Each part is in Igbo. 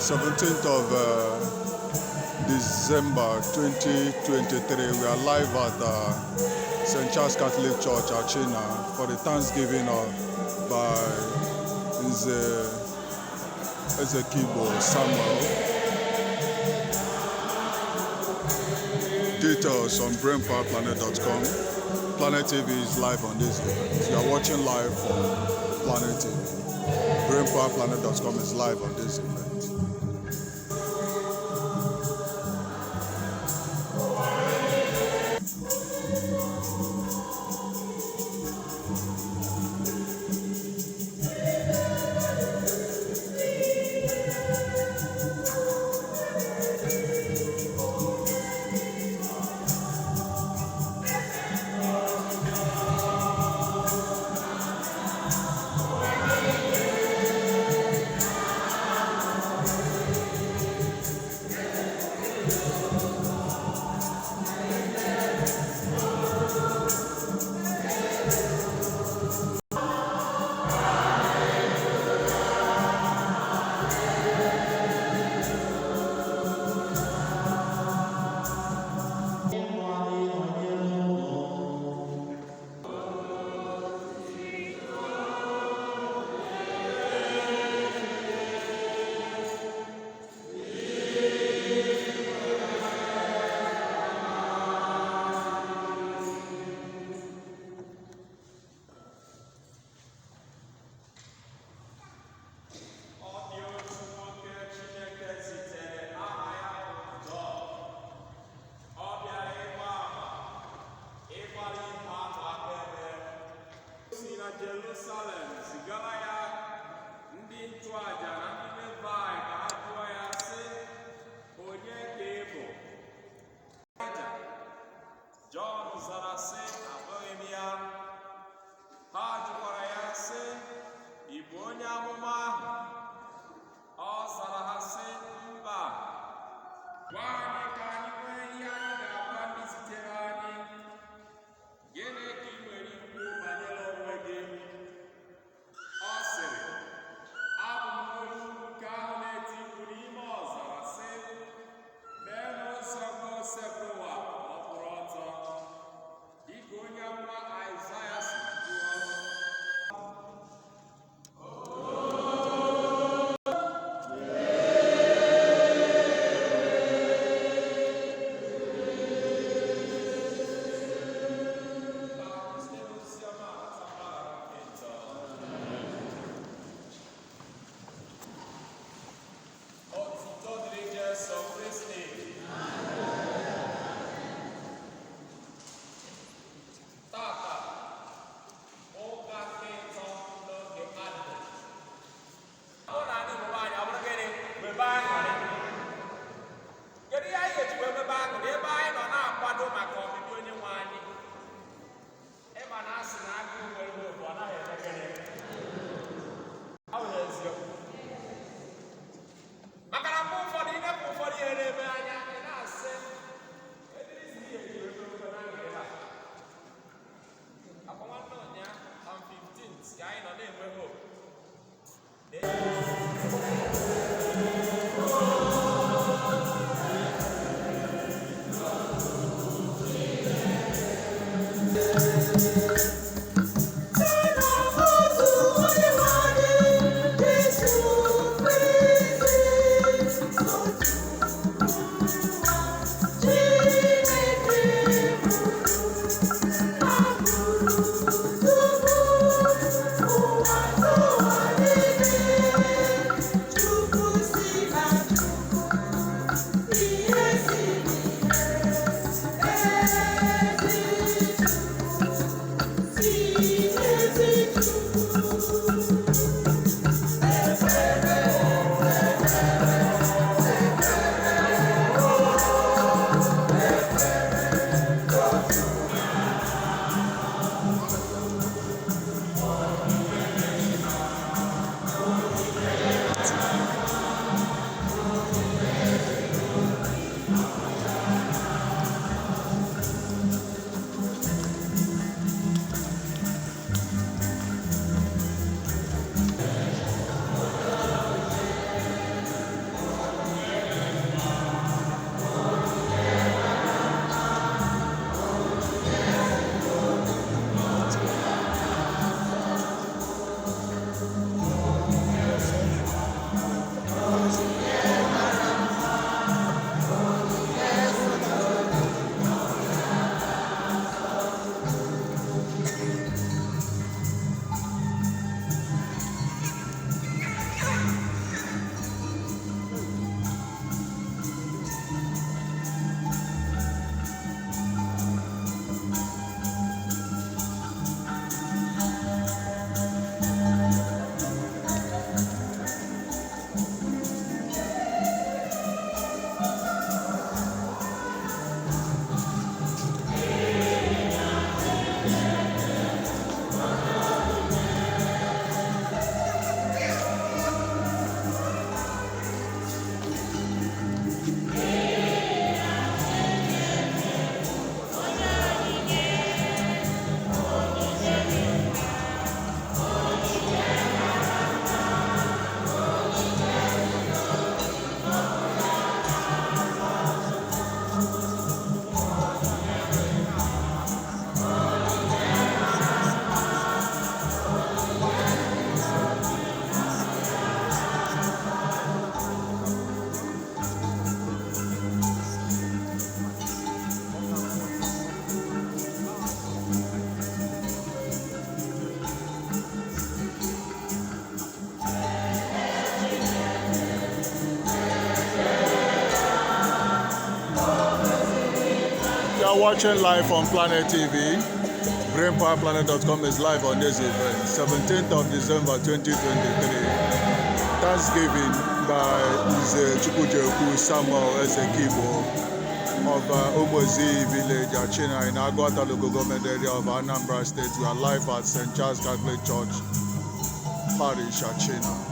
17th of December 2023. We are live at St. Charles Catholic Church, Achina, for the Thanksgiving by Ezekibo Samuel. Details on brainpowerplanet.com. Planet TV is live on this event. You are watching live from Planet TV. brainpowerplanet.com is live on this event. Jerusalem zigara ya ndị ntụaja na ndị Livai ka ha jụọ ya sị, onye ka ị bụ? Jọn zara sị, abụghị m ya. Ha jụkwara ya sị, ị bụ onye amụma ahụ? Ọ zara ha sị, mba. Gwa anyị ka anyị nwee ihe anyị ga-agwa ndị zitere anyị. Gịnị ka ị nwere ikwu banyere onwe gị? are watching live on Planet TV. BrainPowerPlanet.com is live on this event, 17th of December 2023. Thanksgiving by Mr. Chukwujeku Samuel Ezekibo of Omozi Village, Achina, in Agwata local government area of Anambra State. We are live at St. Charles Catholic Church, Parish, Achina.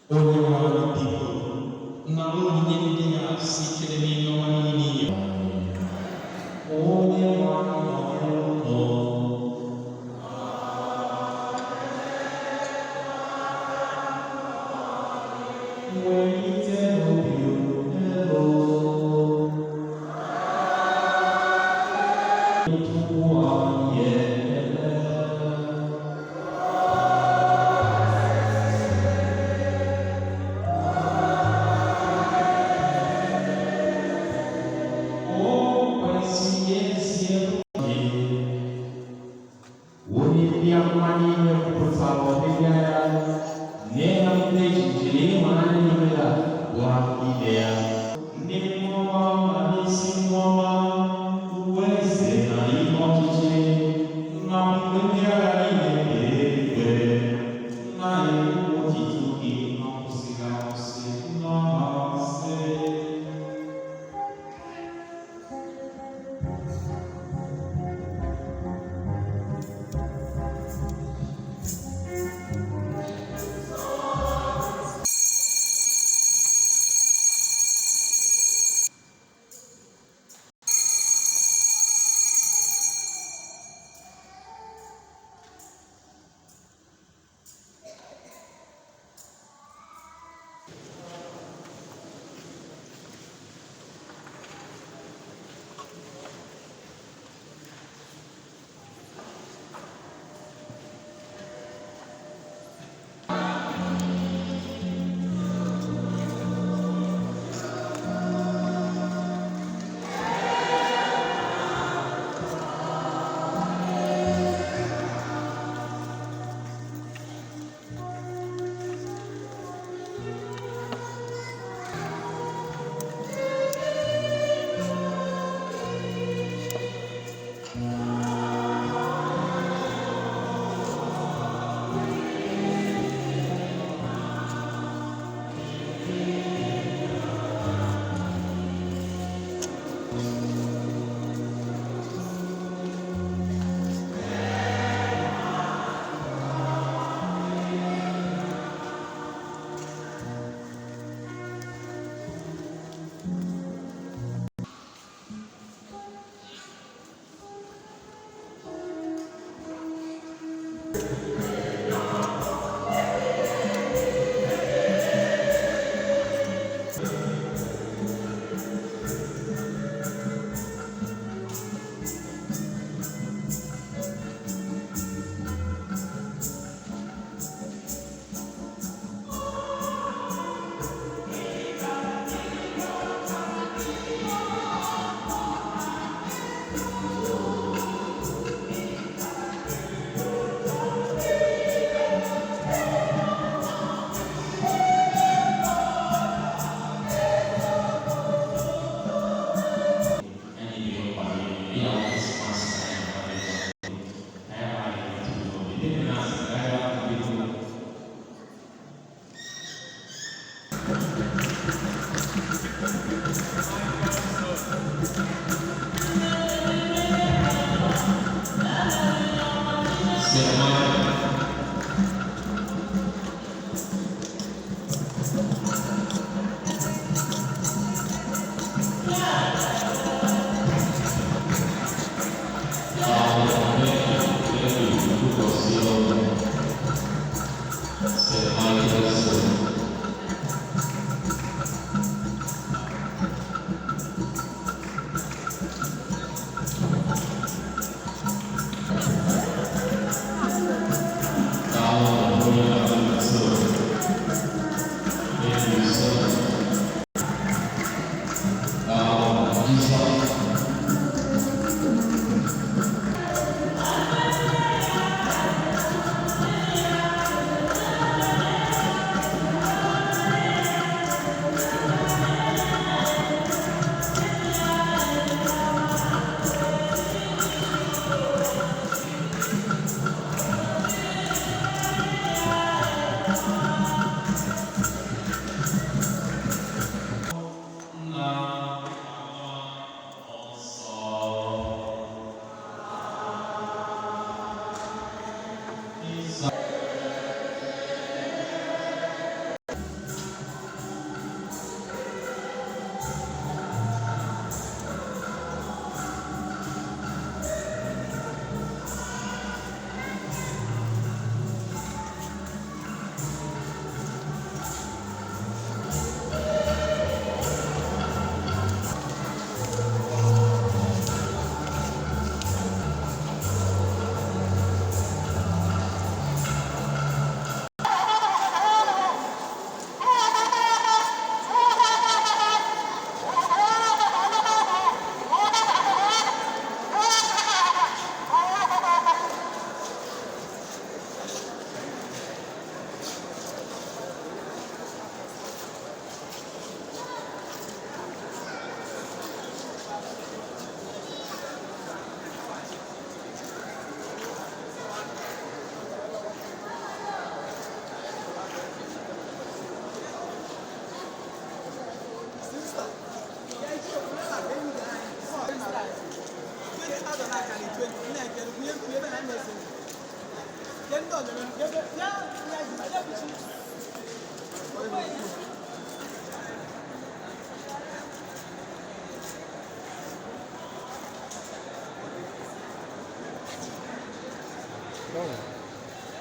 All the people, now only in seated in no one in you. All the one of Nemo, Manissimo,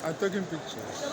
I'm taking pictures.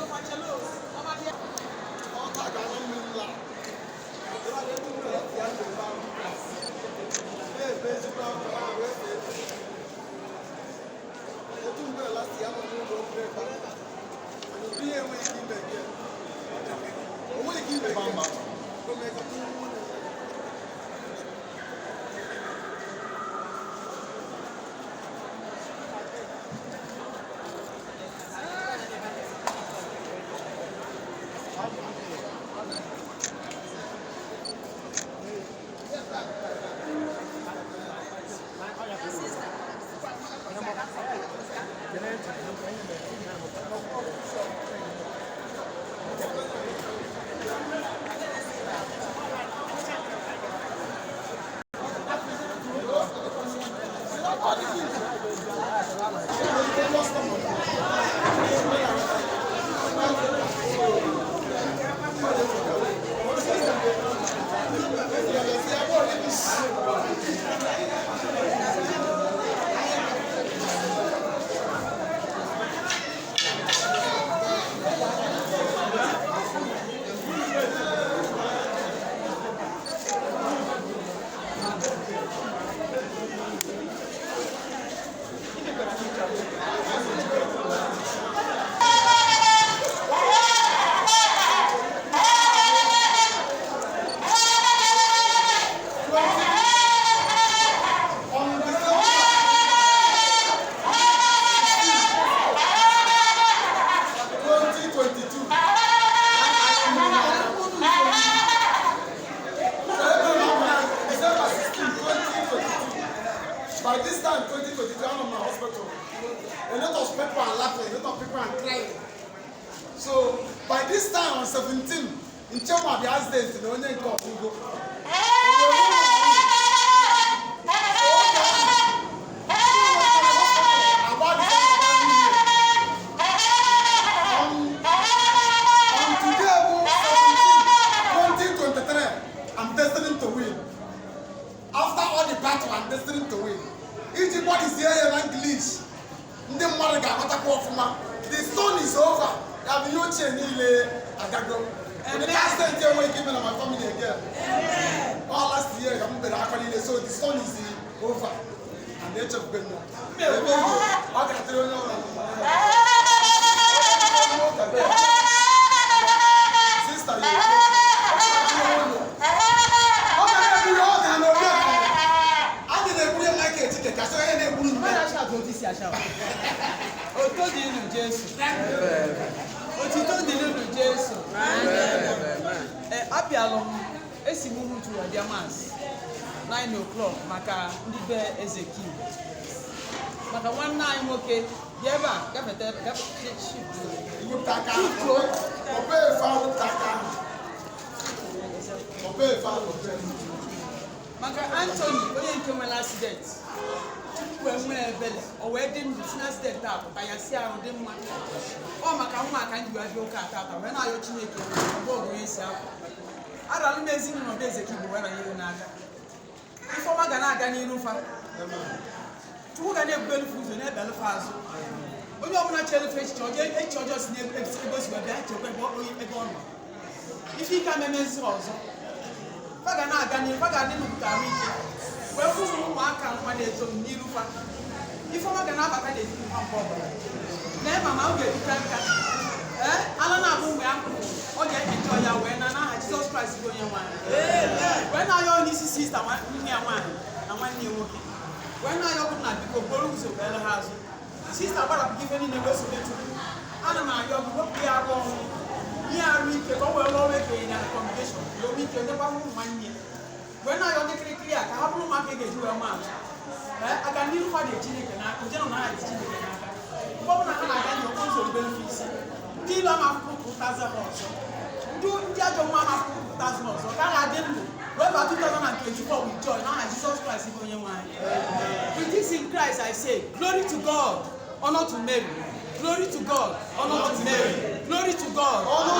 By this time, 2022, I'm in my hospital. A lot of people are laughing, a lot of people are crying. So, by this time, on 17, in Choma, the days, the only go. go. And the last time they were given my family again. All last year, I'm going to so the sun is over. And they just been there. Sister, you Esimuhu to their mass 9 o'clock maka ndị be Ezekiel maka nwanne anyị nwoke bịa ebe a gafete maka Anthony onye nke nwere accident tupu enwee ebele o wee dị ndụ si na accident a pụta ya si ahụ dị mma ọ maka ụmụaka ndị wa dị ụka atata wee na-ayọ Chineke mgbe ọgụ ya si apụ ara m ezinụlọ bụ Ezekiel bụ were ihe n'aka Ifeọma ga na-aga n'iru fa Chukwu ga na-ebubelu fa ụzọ na-ebelu fa azụ onye ọbụla chere fe echiche ọjọọ si n'ebe o si wee bịa echekwa ebe ọ nọ ife ike amemezi ọzọ fa ga na-aga n'iru fa ga-adị n'obodo ahụ ike wee fụ ụmụaka nwa na-eto n'iru fa Ifeọma ga na-abata n'etiti ha mgbe ọbụla na ma ma ọ ga-ebute nka ala na-abụ mgbe ya ọ ga-ekechọ ya wee na n'aha Jizọs Kraịst bụ onye nwanyị wee na-ayọ onye isi sista nne ya nwaanyị na nwanne ya nwoke wee na-ayọ ọbụ na biko buru ụzọ wee ha azụ sista gbarapụta ife niile wee sobe Chukwu ana m ayọ ọgụ wepụ ya arụ ọnwụ ihe arụ ike ka ọ wee rụọ ekenye na kọmụnikeshọn ya ome ike nyekwa ụmụ nwanne ya wee na-ayọ ndị kirikiri a ka ha bụrụ ụmụaka ga-eji wee maa atụ aga n'iru ha dị Chineke n'aka ojenụ na ha dị Chineke n'aka mgbe ọ bụla ha na-aga nye okporo ụzọ rube isi ndị ilu ama akwụkwọ pụtazi ha ọzọ ndị ajọ nwa ama akwụkwọ pụtazi ha ọzọ ka a ga-adị ndụ wee ba 2024 with joy n'aha Jesus Christ bụ onye nwanyị. With this in Christ I say glory to God, honor to Mary, glory to God, honor to Mary, glory to God, honor